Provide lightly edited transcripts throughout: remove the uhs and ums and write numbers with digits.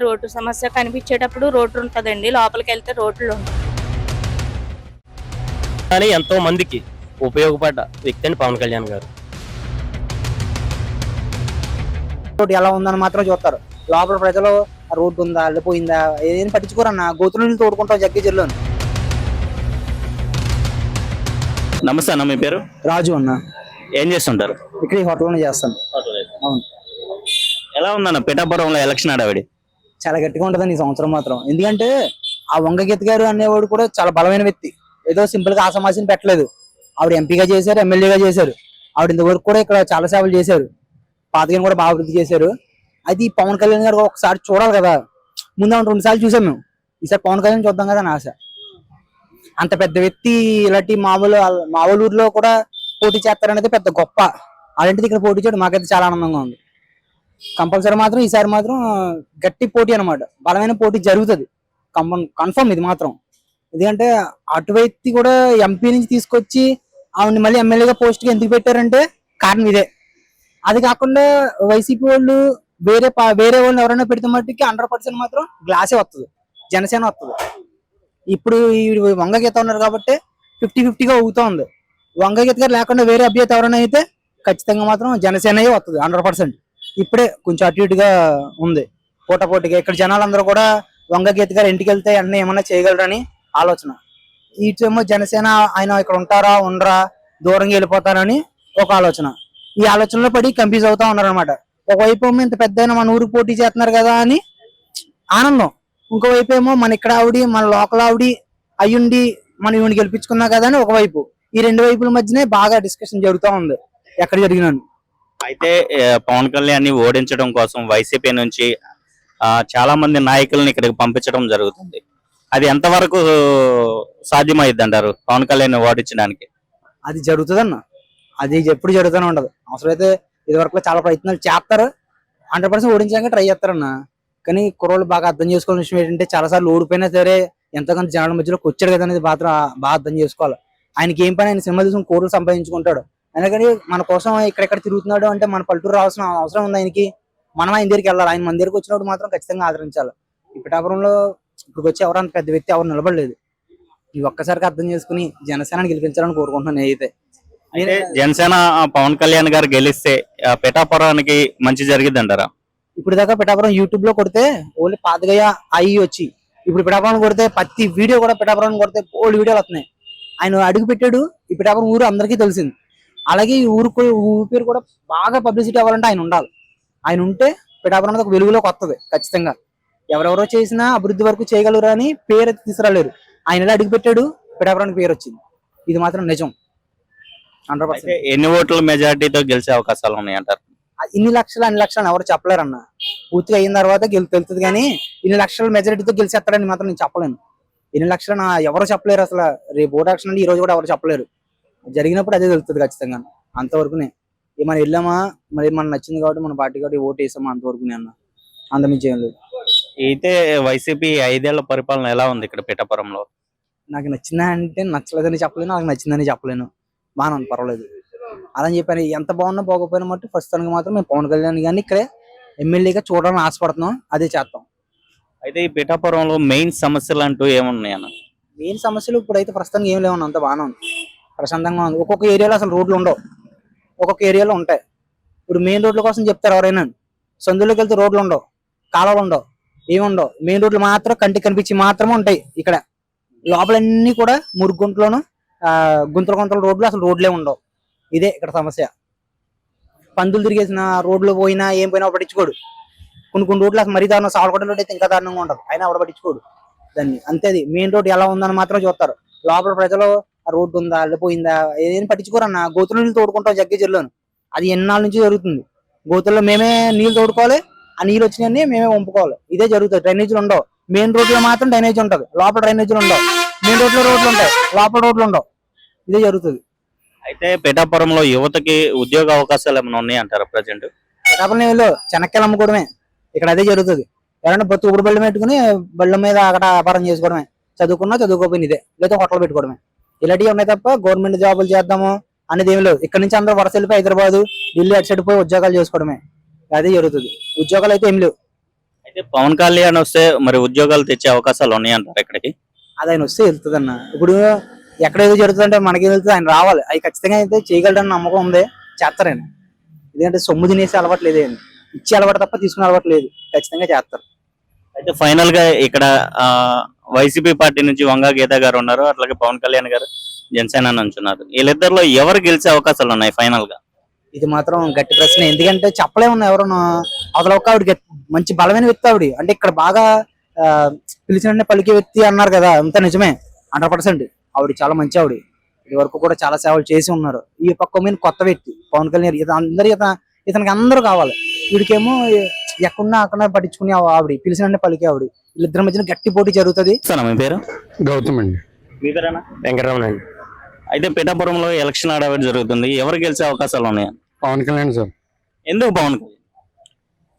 Road సమస్య కనిపించేటప్పుడు road ఉంటదండి, లోపలికి వెళ్తే రోడ్లు కానీ ఎంతో మందికి ఉపయోగపడ్డ వ్యక్తి అండి పవన్ కళ్యాణ్ గారు. రోడ్డు ఎలా ఉందని మాత్రం చూస్తారు. లోపల ప్రజలు రోడ్డు ఉందా వెళ్ళిపోయిందా ఏదైనా పట్టించుకోరన్న. గోతుల నీళ్ళు తోడుకుంటాం జగ్గేజర్లో. నమస్తే అన్న, మీ పేరు? రాజు అన్న. ఏం చేస్తుంటారు? ఇక్కడ ఈ హోటల్లోనే చేస్తాను. అవును. ఎలా ఉందన్న పిఠాపురంలో ఎలక్షన్ ఆడావిడి? చాలా గట్టిగా ఉంటుందండి ఈ సంవత్సరం మాత్రం. ఎందుకంటే ఆ వంగగీత గారు అనేవాడు కూడా చాలా బలమైన వ్యక్తి. ఏదో సింపుల్ గా ఆసమాసిని పెట్టలేదు. ఆవిడ ఎంపీగా చేశారు, ఎమ్మెల్యేగా చేశారు. ఆవిడ ఇంతవరకు కూడా ఇక్కడ చాలా సేవలు చేశారు. పాతగిని కూడా బాగా అభివృద్ధి చేశారు. అది ఈ పవన్ కళ్యాణ్ గారు ఒకసారి చూడాలి కదా. ముందు 2 సార్లు చూసాం మేము. ఈసారి పవన్ కళ్యాణ్ చూద్దాం కదా అని ఆశ. అంత పెద్ద వ్యక్తి ఇలాంటి మామూలు ఊర్లో కూడా పోటీ చేస్తారనేది పెద్ద గొప్ప. అలాంటిది ఇక్కడ పోటీ చేయడం మాకైతే చాలా ఆనందంగా ఉంది. కంపల్సరీ మాత్రం ఈసారి మాత్రం గట్టి పోటీ అనమాట. బలమైన పోటీ జరుగుతుంది కన్ఫర్మ్ ఇది మాత్రం. ఎందుకంటే అటు వ్యక్తి కూడా ఎంపీ నుంచి తీసుకొచ్చి ఆవిడని మళ్ళీ ఎమ్మెల్యేగా పోస్ట్ కి ఎందుకు పెట్టారంటే కారణం ఇదే. అది కాకుండా వైసీపీ వాళ్ళు వేరే వాళ్ళని ఎవరైనా పెడితే మట్టికి 100% మాత్రం గ్లాసే వస్తుంది, జనసేన వస్తుంది. ఇప్పుడు ఈ వంగగీత ఉన్నారు కాబట్టి 50-50గా ఊగుతా ఉంది. వంగగీత గారు లేకుండా వేరే అభ్యర్థి ఎవరైనా అయితే ఖచ్చితంగా మాత్రం జనసేన వస్తుంది 100%. ఇప్పుడే కొంచెం అటు ఇటుగా ఉంది పోటాపోటీగా. ఇక్కడ జనాలందరూ కూడా వంగగీత గారు ఇంటికి వెళ్తే అన్నీ ఏమన్నా చేయగలరని ఆలోచన. ఇటేమో జనసేన ఆయన ఇక్కడ ఉంటారా ఉండరా దూరంగా వెళ్ళిపోతారని ఒక ఆలోచన. ఈ ఆలోచనలో పడి కన్ఫ్యూజ్ అవుతా ఉన్నారు అనమాట. ఒకవైపు ఏమో ఇంత పెద్ద మన ఊరికి పోటీ చేస్తున్నారు కదా అని ఆనందం, ఇంకోవైపు ఏమో మన ఇక్కడ ఆవిడి మన లోకల్ ఆవిడి అయ్యుండి మనం ఈవిని గెలిపించుకున్నా కదా అని ఒకవైపు. ఈ 2 వైపుల మధ్యనే బాగా డిస్కషన్ జరుగుతూ ఉంది ఎక్కడ జరిగినాను. అయితే పవన్ కళ్యాణ్ ని ఓడించడం కోసం వైసీపీ నుంచి చాలా మంది నాయకులను ఇక్కడికి పంపించడం జరుగుతుంది. అది ఎంతవరకు సాధ్యమైద్ది అంటారు పవన్ కళ్యాణ్ ని ఓడించడానికి? అది జరుగుతుందన్న. అది ఎప్పుడు జరుగుతూనే ఉండదు. అవసరమైతే ఇదివరకు చాలా ప్రయత్నాలు చేస్తారు, 100% ఓడించడానికి ట్రై చేస్తారన్న. కానీ కుర్రోళ్ళు బాగా అర్థం చేసుకోవాల్సిన విషయం ఏంటంటే చాలా సార్లు ఓడిపోయినా సరే ఎంతకంత జనాల మధ్యలోకి వచ్చాడు కదా అనేది మాత్రం బాగా అర్థం చేసుకోవాలి. ఆయనకి ఏం పని, ఆయన సినిమా తీసుకుని కోట్లు సంపాదించుకుంటాడు. అందుకని మన కోసం ఇక్కడెక్కడ తిరుగుతున్నాడు అంటే మన పల్లెటూరు రావాల్సిన అవసరం ఉంది ఆయనకి. మనం ఆయన దగ్గరికి వెళ్ళాలి. ఆయన మన దగ్గరికి వచ్చినప్పుడు మాత్రం ఖచ్చితంగా ఆదరించాలి. ఈ పిఠాపురంలో ఇప్పుడు వచ్చి ఎవరంత పెద్ద వ్యక్తి ఎవరు నిలబడలేదు. ఈ ఒక్కసారికి అర్థం చేసుకుని జనసేనని గెలిపించాలని కోరుకుంటున్నాను నేనైతే. జనసేన పవన్ కళ్యాణ్ గారు గెలిస్తే పిఠాపురానికి మంచి జరిగిద్ది అంటారా? ఇప్పుడు దాకా పిఠాపురం యూట్యూబ్ లో కొడితే ఓన్లీ పాతగయ్య అయ్యి వచ్చి, ఇప్పుడు పిఠాపురం కొడితే ప్రతి వీడియో కూడా పిఠాపురం కొడితే ఓల్డ్ వీడియోలు వస్తున్నాయి. ఆయన అడుగు పెట్టాడు, ఈ పిఠాపురం ఊరు అందరికీ తెలిసింది. అలాగే ఈ ఊరు పేరు కూడా బాగా పబ్లిసిటీ అవ్వాలంటే ఆయన ఉండాలి. ఆయన ఉంటే పిఠాపురం అనేది ఒక వెలుగులోకి వస్తుంది ఖచ్చితంగా. ఎవరెవరో చేసినా అభివృద్ధి వరకు చేయగలరు అని పేరు అయితే తీసుకురాలేరు. ఆయన ఎలా అడుగు పెట్టాడు, పిఠాపురానికి పేరు వచ్చింది. ఇది మాత్రం నిజం 100%. ఎన్ని ఓట్ల మెజార్టీతో గెలిచే అవకాశాలు ఉన్నాయి అంటారు? ఇన్ని లక్షలు అన్ని లక్షలు ఎవరు చెప్పలేరు అన్న. పూర్తిగా అయిన తర్వాత తెలుస్తుంది. కానీ ఇన్ని లక్షల మెజారిటీతో గెలిచేస్తాడని మాత్రం నేను చెప్పలేను. ఎన్ని లక్షలు ఎవరు చెప్పలేరు అసలు. రేపు ఓటు యాక్షన్ అంటే ఈ రోజు కూడా ఎవరు చెప్పలేరు. జరిగినప్పుడు అదే తెలుస్తుంది ఖచ్చితంగా. అంతవరకునే మనం వెళ్ళామా మరి మనకు నచ్చింది కాబట్టి మన పార్టీ కాబట్టి ఓటు వేసామా అంతవరకునే అన్న. అంతమించి ఏం లేదు. అయితే వైసీపీ 5 ఏళ్ల పరిపాలన ఎలా ఉంది ఇక్కడ పిఠాపురంలో? నాకు నచ్చిందా అంటే నచ్చలేదని చెప్పలేను, నాకు నచ్చిందని చెప్పలేను. బాగా ఉంది, పర్వాలేదు. అలా చెప్పాను. ఎంత బాగున్నా పోకపోయినా మట్టి ఫస్ట్ తనకి మాత్రం మేము పవన్ కళ్యాణ్ గారిని ఇక్కడే ఎమ్మెల్యేగా చూడాలని ఆశపడుతున్నాం, అదే చేస్తాం. అయితే ఈ పిఠాపురంలో మెయిన్ సమస్యలు అంటూ ఏమున్నాయి అన్న? మెయిన్ సమస్యలు ఇప్పుడైతే ప్రస్తుతానికి ఏం లేవన్నా, అంత బాగానే ఉంది, ప్రశాంతంగా ఉంది. ఒక్కొక్క ఏరియాలో అసలు రోడ్లు ఉండవు, ఒక్కొక్క ఏరియాలో ఉంటాయి. ఇప్పుడు మెయిన్ రోడ్ల కోసం చెప్తారు ఎవరైనా, సందులోకి వెళ్తే రోడ్లు ఉండవు, కాలువలు ఉండవు, ఏముండవు. మెయిన్ రోడ్లు మాత్రం కంటికి కనిపించి మాత్రమే ఉంటాయి. ఇక్కడ లోపలన్నీ కూడా మురుగుంట్లోను గుంతల రోడ్లు, అసలు రోడ్లే ఉండవు. ఇదే ఇక్కడ సమస్య. పందులు తిరిగేసిన రోడ్లు పోయినా ఏం పోయినా పట్టించుకోడు. కొన్ని రోడ్లు అసలు మరీ దారుణం, సావలకోట రోడ్ అయితే ఇంకా దారుణంగా ఉండదు, అయినా ఆవిడ పట్టించుకోడు దాన్ని. అంతే, అది మెయిన్ రోడ్ ఎలా ఉందని మాత్రం చూస్తారు. లోపల ప్రజలు ఆ రోడ్డు ఉందా వెళ్ళిపోయిందా ఏదైనా పట్టించుకోరన్న. గోతుల నీళ్ళు తోడుకుంటాం జగ్గేజర్లోను. అది ఎన్నాళ్ళ నుంచి జరుగుతుంది. గోతుల్లో మేమే నీళ్ళు తోడుకోవాలి, ఆ నీళ్ళు వచ్చినాయని మేమే పంపుకోవాలి. ఇదే జరుగుతుంది. డ్రైనేజీలు ఉండవు. మెయిన్ రోడ్లో మాత్రం డ్రైనేజ్ ఉంటుంది, లోపల డ్రైనేజీలు ఉండవు. మెయిన్ రోడ్లో రోడ్లు ఉంటాయి, లోపల రోడ్లు ఉండవు. ఇదే జరుగుతుంది. అయితే పిఠాపురంలో యువతకి ఉద్యోగ అవకాశాలు ఏమైనా ఉన్నాయి అంటారా ప్రజెంట్? పిఠాపురంలో చెనక్కాయలు అమ్ముకోవడమే ఇక్కడ అదే జరుగుతుంది. ఎవరైనా బతుకుడు బళ్ళు పెట్టుకుని బళ్ళ మీద అక్కడ వ్యాపారం చేసుకోవడమే. చదువుకున్నా చదువుకోపోయిన ఇదే, లేదా హోటల్ పెట్టుకోవడమే. ఇలాంటివి ఉన్నాయి తప్ప గవర్నమెంట్ జాబులు చేద్దాము అనేది ఏమి లేవు. ఇక్కడ నుంచి అందరూ వలస వెళ్ళిపోయి హైదరాబాద్, ఢిల్లీ అటు సైడ్ పోయి ఉద్యోగాలు చేసుకోవడమే, అదే జరుగుతుంది. ఉద్యోగాలు అయితే ఏమి లేవు. అయితే పవన్ కళ్యాణ్ వస్తే మరి ఉద్యోగాలు తెచ్చే అవకాశాలు ఉన్నాయంటారు ఇక్కడికి? అది ఆయన వస్తే వెళ్తుంది అన్న. ఇప్పుడు ఎక్కడ ఏదో జరుగుతుందంటే మనకి వెళ్తుంది, ఆయన రావాలి. అది ఖచ్చితంగా అయితే చేయగలడని నమ్మకం ఉంది, చేస్తారండి. ఎందుకంటే సొమ్ము తినేసి అలవాటు లేదు, ఇచ్చే అలవాటు తప్ప తీసుకునే అలవాటు లేదు, ఖచ్చితంగా చేస్తారు. అయితే ఫైనల్ గా ఇక్కడ వైసీపీ పార్టీ నుంచి వంగా గీత గారు ఉన్నారు, అట్లాగే పవన్ కళ్యాణ్ గారు జనసేన నుంచి ఉన్నారు. వీళ్ళిద్దరిలో ఎవరు గెలిచే అవకాశాలు ఉన్నాయి ఫైనల్ గా? ఇది మాత్రం గట్టి ప్రశ్న. ఎందుకంటే చెప్పలేమన్నా, ఎవరన్నా అవతల ఒక్క ఆవిడ మంచి బలమైన వ్యక్తి ఆవిడ. అంటే ఇక్కడ బాగా పిలిచిన పలికే వ్యక్తి అన్నారు కదా, అంత నిజమే 100%. ఆవిడ చాలా మంచి ఆవిడ, ఇది వరకు కూడా చాలా సేవలు చేసి ఉన్నారు. ఈ పక్క మీద కొత్త వ్యక్తి పవన్ కళ్యాణ్, ఇతనికి అందరూ కావాలి. వీడికేమో ఎక్కడున్నా అక్కడ పట్టించుకునే ఆవిడ, పిలిచిన పలికే ఆవిడ. వీళ్ళిద్దరి మధ్యన గట్టి పోటీ జరుగుతుంది. మీ పేరు? గౌతమ్ అండి. మీ పేరేనా? వెంకటరమణ అండి. అయితే పిఠాపురంలో ఎలక్షన్ ఆడవేట్ జరుగుతుంది, ఎవరు గెలిచే అవకాశాలు ఉన్నాయి? పవన్ కళ్యాణ్ సార్. ఎందుకు పవన్ కళ్యాణ్?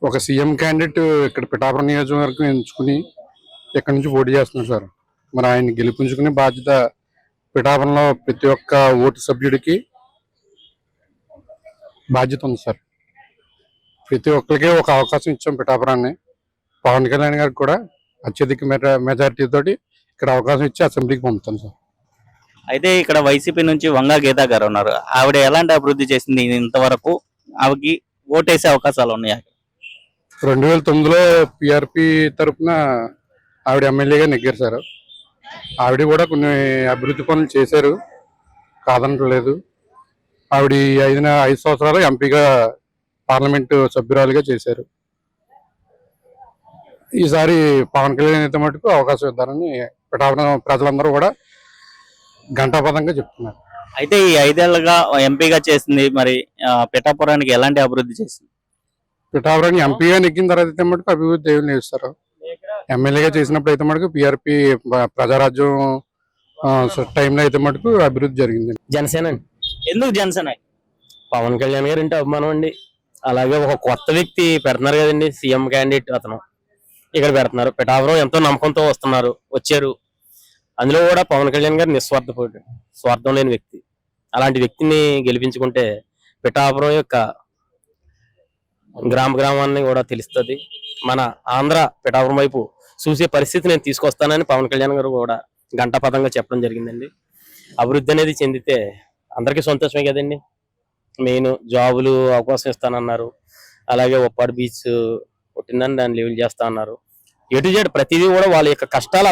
ఒక సీఎం క్యాండిడేట్ ఇక్కడ పిఠాపురం నియోజకవర్గం ఎంచుకుని ఇక్కడ నుంచి పోటీ చేస్తున్నారు సార్. మరి ఆయన గెలిపించుకునే బాధ్యత పిఠాపురంలో ప్రతి ఒక్క ఓటు సభ్యుడికి బాధ్యత ఉంది సార్. ప్రతి ఒక్కరికి ఒక అవకాశం ఇచ్చాం పిఠాపురాన్ని. పవన్ కళ్యాణ్ గారికి కూడా అత్యధిక మెజారిటీ తోటి ఇక్కడ అవకాశం ఇచ్చి అసెంబ్లీకి పంపుతాను సార్. అయితే ఇక్కడ వైసీపీ నుంచి వంగా గీత గారు ఉన్నారు, ఆవిడ ఎలాంటి అభివృద్ధి చేసింది ఇంతవరకు? ఆవిడకి ఓటేసే అవకాశాలు ఉన్నాయా? 2009లో పిఆర్పి తరఫున ఆవిడ ఎమ్మెల్యేగా నెగ్గారు సార్. ఆవిడ కూడా కొన్ని అభివృద్ధి పనులు చేశారు, కాదనట్లేదు. ఆవిడ 5 సంవత్సరాలు ఎంపీగా పార్లమెంటు సభ్యురాలుగా చేశారు. ఈసారి పవన్ కళ్యాణ్ అయితే మటుకు అవకాశం ఇద్దారని పిఠాపురం ప్రజలందరూ కూడా ఘంటాపథంగా చెప్తున్నారు. అయితే ఈ 5 ఏళ్లుగా ఎంపీగా చేసింది, మరి పిఠాపురానికి ఎలాంటి అభివృద్ధి చేసింది? పిఠాపురాన్ని ఎంపీగా నెగ్గిన తర్వాత అయితే మటుకు అభివృద్ధి ఏమి లేదు సార్. ఎమ్మెల్యేగా చేసినప్పుడు అయితే మటుకు పిఆర్పి ప్రజారాజ్యం టైంలో అయితే మటుకు అభివృద్ధి జరిగింది. జనసేన అండి. ఎందుకు జనసేన? పవన్ కళ్యాణ్ గారు అంటే అభిమానం అండి. అలాగే ఒక కొత్త వ్యక్తి పెడుతున్నారు కదండి, సీఎం క్యాండిడేట్ అతను ఇక్కడ పెడుతున్నారు. పిఠాపురం ఎంతో నమ్మకంతో వచ్చారు. అందులో కూడా పవన్ కళ్యాణ్ గారు నిస్వార్థపడు, స్వార్థం లేని వ్యక్తి. అలాంటి వ్యక్తిని గెలిపించుకుంటే పిఠాపురం యొక్క గ్రామాన్ని కూడా తెలుస్తుంది. మన ఆంధ్ర పిఠాపురం వైపు చూసే పరిస్థితి నేను తీసుకొస్తానని పవన్ కళ్యాణ్ గారు కూడా గంటపదంగా చెప్పడం జరిగిందండి. అభివృద్ధి అనేది చెందితే అందరికీ సంతోషమే కదండి. మెయిన్ జాబులు అవకాశం ఇస్తానన్నారు. అలాగే ఉప్పాడు బీచ్ పుట్టిందని దాన్ని లెవెల్ చేస్తా అన్నారు. ఎటు చేయడు ప్రతిదీ కూడా వాళ్ళ యొక్క కష్టాలు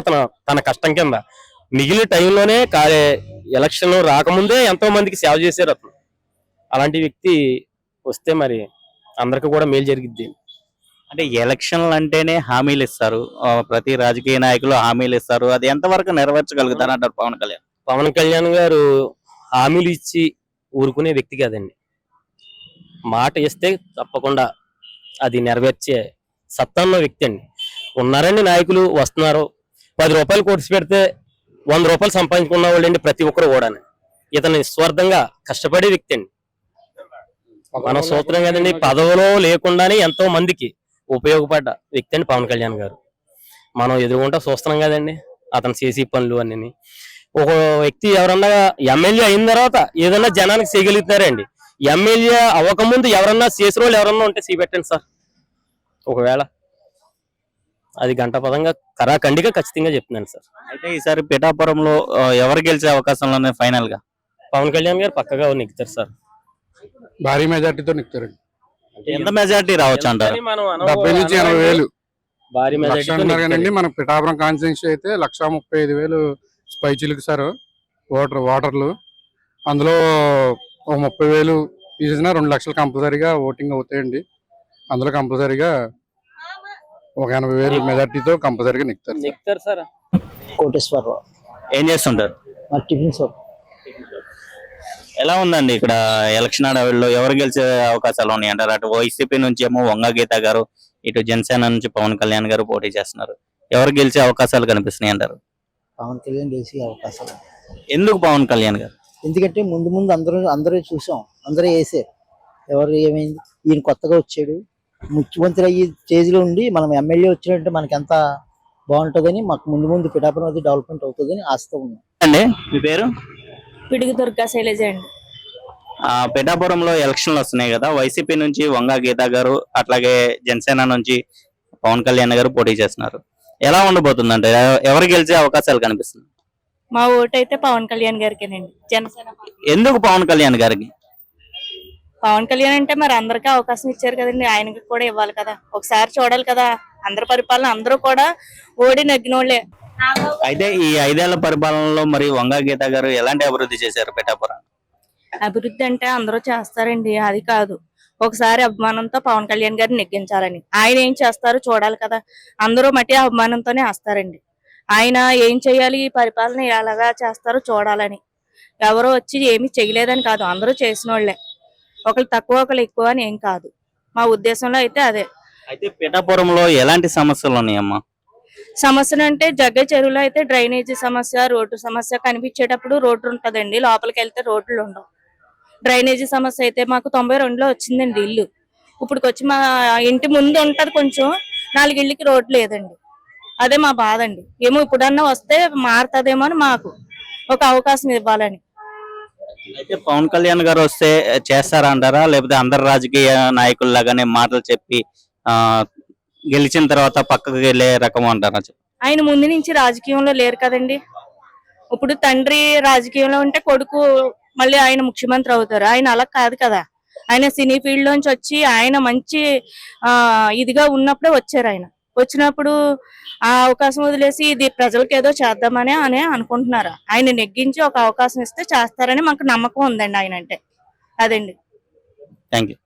తన కష్టం కింద మిగిలిన టైంలోనే ఎలక్షన్ రాకముందే ఎంతో మందికి సేవ చేశారు అతను. అలాంటి వ్యక్తి వస్తే మరి అందరికి కూడా మేలు జరిగిద్ది. అంటే ఎలక్షన్లు అంటేనే హామీలు ఇస్తారు, ప్రతి రాజకీయ నాయకులు హామీలు ఇస్తారు, అది ఎంతవరకు నెరవేర్చగలుగుతారు అంటారు పవన్ కళ్యాణ్? పవన్ కళ్యాణ్ గారు హామీలు ఇచ్చి ఊరుకునే వ్యక్తి కాదండి. మాట ఇస్తే తప్పకుండా అది నెరవేర్చే సత్తాన్న వ్యక్తి అండి. ఉన్నారండి నాయకులు, వస్తున్నారు. 10 రూపాయలు కోర్సు పెడితే 100 రూపాయలు సంపాదించుకున్న వాళ్ళండి ప్రతి ఒక్కరు కూడా. ఇతను నిస్వార్థంగా కష్టపడే వ్యక్తి అండి. మన సూత్రం కదండి, పదవిలో లేకుండానే ఎంతో మందికి ఉపయోగపడ్డ వ్యక్తి అండి పవన్ కళ్యాణ్ గారు. మనం ఎదురుగుంటా చూస్తున్నాం కదండి అతను చేసే పనులు అన్ని. ఒక వ్యక్తి ఎవరన్నా ఎమ్మెల్యే అయిన తర్వాత ఏదన్నా జనానికి చేయగలుగుతున్నారండి. ఎమ్మెల్యే అవ్వకముందు ఎవరన్నా చేసిన వాళ్ళు ఎవరన్నా ఉంటే చూపెట్టండి సార్. ఒకవేళ అది గంటపదంగా కరాఖండిగా ఖచ్చితంగా చెప్తున్నాను సార్. అయితే ఈసారి పిఠాపురంలో ఎవరు గెలిచే అవకాశాలు ఉన్నాయి ఫైనల్ గా? పవన్ కళ్యాణ్ గారు పక్కగా నెగ్గుతారు సార్. భారీ మెజార్టీతో నెగ్గుతారండి. ఎంత మెజార్టీ రావచ్చు అంటారు? 70 నుంచి 80 వేలు భారీ లక్ష అంటున్నారు కానీ మన పిఠాపురం కాన్స్టిట్యున్సీ అయితే 1,35,000 స్పైచీలకు సార్ ఓటర్లు. అందులో ఒక 30,000 తీసేసినా 2 లక్షలు కంపల్సరీగా ఓటింగ్ అవుతాయండి. అందులో కంపల్సరీగా ఒక 80,000 మెజార్టీతో కంపల్సరీగా నెగ్గుతారు సార్. కోటేశ్వరరావు. ఏం చేస్తుంటారు? Tiffin shop. ఎలా ఉందండి ఇక్కడ ఎలక్షన్ ఆడవిలో ఎవరు గెలిచే అవకాశాలు ఉన్నాయి అంటారు? అటు వైసీపీ నుంచి ఏమో వంగా గీత గారు, ఇటు జనసేన నుంచి పవన్ కళ్యాణ్ గారు పోటీ చేస్తున్నారు. ఎవరు గెలిచే అవకాశాలు కనిపిస్తున్నాయి అంటారు? పవన్ కళ్యాణ్ గెలిచే అవకాశాలు. ఎందుకు పవన్ కళ్యాణ్ గారు? ఎందుకంటే ముందు అందరూ చూసాం, అందరూ వేసారు. ఎవరు ఏమైంది, ఈయన కొత్తగా వచ్చాడు, ముఖ్యమంత్రి అయ్యి స్టేజ్లో ఉండి మనం ఎమ్మెల్యే వచ్చినట్టు మనకి ఎంత బాగుంటుందని, మాకు ముందు పిఠాపురం అది డెవలప్మెంట్ అవుతుందని ఆశతో ఉన్నాం. అండి మీ పేరు? పిడుగు దుర్గా శైలజ అండి. పిఠాపురంలో ఎలక్షన్లు వస్తున్నాయి కదా, వైసీపీ నుంచి వంగా గీత గారు, అట్లాగే జనసేన నుంచి పవన్ కళ్యాణ్ గారు పోటీ చేస్తున్నారు. ఎలా ఉండబోతుందంటే ఎవరు గెలిచే అవకాశాలు కనిపిస్తుంది? మా ఓటు అయితే పవన్ కళ్యాణ్ గారికేనండి. జనసేన పార్టీ. ఎందుకు పవన్ కళ్యాణ్ గారికి? పవన్ కళ్యాణ్ అంటే మరి అందరికీ అవకాశం ఇచ్చారు కదండి, ఆయనకి కూడా ఇవ్వాలి కదా, ఒకసారి చూడాలి కదా. అందరి పరిపాలన అందరూ కూడా ఓడి నగ్గినోళ్లే. అయితే ఈ 5 ఏళ్ల పరిపాలనలో మరి వంగా గీత గారు ఎలాంటి అభివృద్ధి చేశారు పిఠాపురం? అభివృద్ధి అంటే అందరూ చేస్తారండి, అది కాదు. ఒకసారి అభిమానంతో పవన్ కళ్యాణ్ గారిని నెగ్గించాలని, ఆయన ఏం చేస్తారో చూడాలి కదా. అందరూ మట్టి అభిమానంతోనే వస్తారండి. ఆయన ఏం చేయాలి, ఈ పరిపాలన ఎలాగా చేస్తారో చూడాలని. ఎవరో వచ్చి ఏమి చేయలేదని కాదు, అందరూ చేసిన వాళ్ళే. ఒకళ్ళు తక్కువ ఒకళ్ళు ఎక్కువ అని ఏం కాదు. మా ఉద్దేశంలో అయితే అదే. అయితే పిఠాపురంలో ఎలాంటి సమస్యలు ఉన్నాయమ్మా? సమస్యలు అంటే జగ్గ చెరువులో అయితే డ్రైనేజీ సమస్య, రోడ్డు సమస్య. కనిపించేటప్పుడు రోడ్డు ఉంటదండి, లోపలికి వెళ్తే రోడ్లు ఉండవు. డ్రైనేజీ సమస్య అయితే మాకు 92లో వచ్చిందండి ఇల్లు. ఇప్పుడుకొచ్చి మా ఇంటి ముందు ఉంటది కొంచెం, 4 ఇళ్ళకి రోడ్డు లేదండి. అదే మా బాధ అండి. ఏమో ఇప్పుడన్నా వస్తే మారుతుందేమో అని మాకు ఒక అవకాశం ఇవ్వాలని. అయితే పవన్ కళ్యాణ్ గారు వస్తే చేస్తారా అంటారా, లేకపోతే అందరు రాజకీయ నాయకుల్లాగానే మాటలు చెప్పి గెలిచిన తర్వాత పక్కకు వెళ్ళే రకం అంటారా? ఆయన ముందు నుంచి రాజకీయంలో లేరు కదండి. ఇప్పుడు తండ్రి రాజకీయంలో ఉంటే కొడుకు మళ్ళీ ఆయన ముఖ్యమంత్రి అవుతారు. ఆయన అలా కాదు కదా. ఆయన సినీ ఫీల్డ్ లోంచి వచ్చి ఆయన మంచి ఇదిగా ఉన్నప్పుడే వచ్చారు. ఆయన వచ్చినప్పుడు ఆ అవకాశం వదిలేసి ఇది ప్రజలకు ఏదో చేద్దామని అని అనుకుంటున్నారు. ఆయన నెగ్గించి ఒక అవకాశం ఇస్తే చేస్తారని మాకు నమ్మకం ఉందండి ఆయన అంటే. అదండి. Thank you.